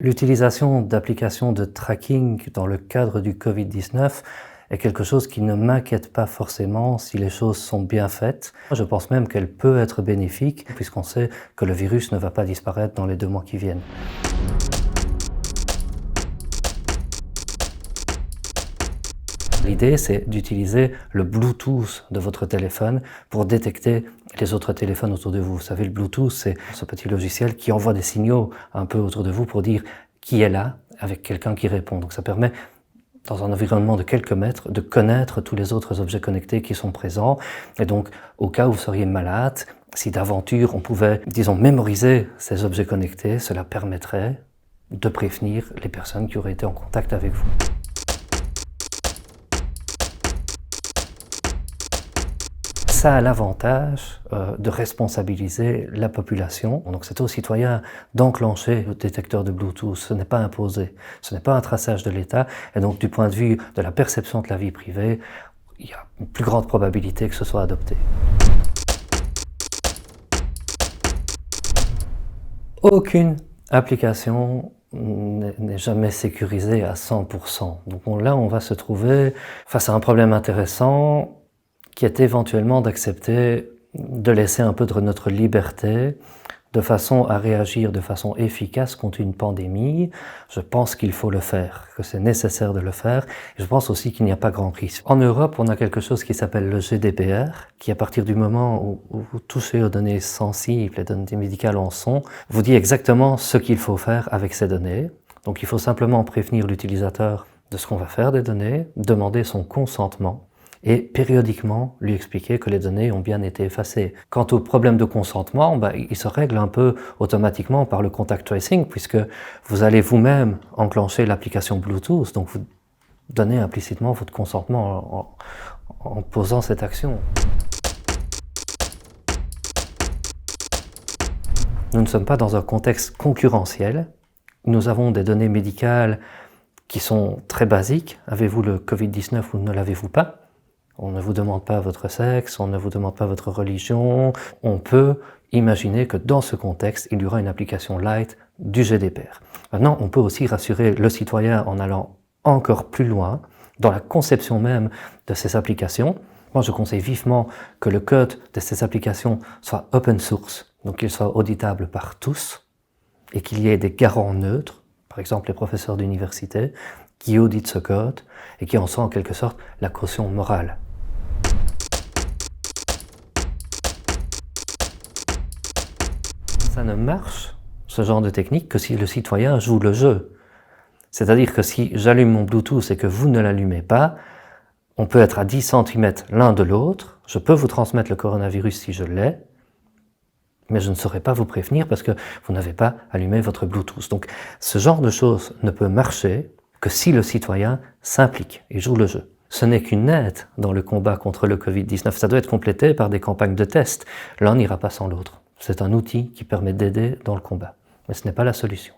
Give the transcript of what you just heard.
L'utilisation d'applications de tracking dans le cadre du Covid-19 est quelque chose qui ne m'inquiète pas forcément si les choses sont bien faites. Je pense même qu'elle peut être bénéfique puisqu'on sait que le virus ne va pas disparaître dans les 2 mois qui viennent. L'idée, c'est d'utiliser le Bluetooth de votre téléphone pour détecter les autres téléphones autour de vous. Vous savez, le Bluetooth, c'est ce petit logiciel qui envoie des signaux un peu autour de vous pour dire qui est là avec quelqu'un qui répond. Donc ça permet, dans un environnement de quelques mètres, de connaître tous les autres objets connectés qui sont présents. Et donc, au cas où vous seriez malade, si d'aventure on pouvait, disons, mémoriser ces objets connectés, cela permettrait de prévenir les personnes qui auraient été en contact avec vous. Ça a l'avantage de responsabiliser la population. Donc c'est aux citoyens d'enclencher le détecteur de Bluetooth. Ce n'est pas imposé, ce n'est pas un traçage de l'État. Et donc du point de vue de la perception de la vie privée, il y a une plus grande probabilité que ce soit adopté. Aucune application n'est jamais sécurisée à 100%. Donc là, on va se trouver face à un problème intéressant qui est éventuellement d'accepter de laisser un peu de notre liberté de façon à réagir de façon efficace contre une pandémie. Je pense qu'il faut le faire, que c'est nécessaire de le faire. Et je pense aussi qu'il n'y a pas grand risque. En Europe, on a quelque chose qui s'appelle le GDPR, qui à partir du moment où vous touchez aux données sensibles, les données médicales en sont, vous dit exactement ce qu'il faut faire avec ces données. Donc il faut simplement prévenir l'utilisateur de ce qu'on va faire des données, demander son consentement, et périodiquement lui expliquer que les données ont bien été effacées. Quant au problème de consentement, il se règle un peu automatiquement par le contact tracing, puisque vous allez vous-même enclencher l'application Bluetooth, donc vous donnez implicitement votre consentement en posant cette action. Nous ne sommes pas dans un contexte concurrentiel. Nous avons des données médicales qui sont très basiques. Avez-vous le Covid-19 ou ne l'avez-vous pas ? On ne vous demande pas votre sexe, on ne vous demande pas votre religion. On peut imaginer que dans ce contexte, il y aura une application light du GDPR. Maintenant, on peut aussi rassurer le citoyen en allant encore plus loin dans la conception même de ces applications. Moi, je conseille vivement que le code de ces applications soit open source, donc qu'il soit auditable par tous, et qu'il y ait des garants neutres, par exemple les professeurs d'université, qui auditent ce code et qui en sont en quelque sorte la caution morale. Ça ne marche, ce genre de technique, que si le citoyen joue le jeu. C'est-à-dire que si j'allume mon Bluetooth et que vous ne l'allumez pas, on peut être à 10 cm l'un de l'autre, je peux vous transmettre le coronavirus si je l'ai, mais je ne saurais pas vous prévenir parce que vous n'avez pas allumé votre Bluetooth. Donc ce genre de choses ne peut marcher que si le citoyen s'implique et joue le jeu. Ce n'est qu'une aide dans le combat contre le Covid-19. Ça doit être complété par des campagnes de tests. L'un n'ira pas sans l'autre. C'est un outil qui permet d'aider dans le combat, mais ce n'est pas la solution.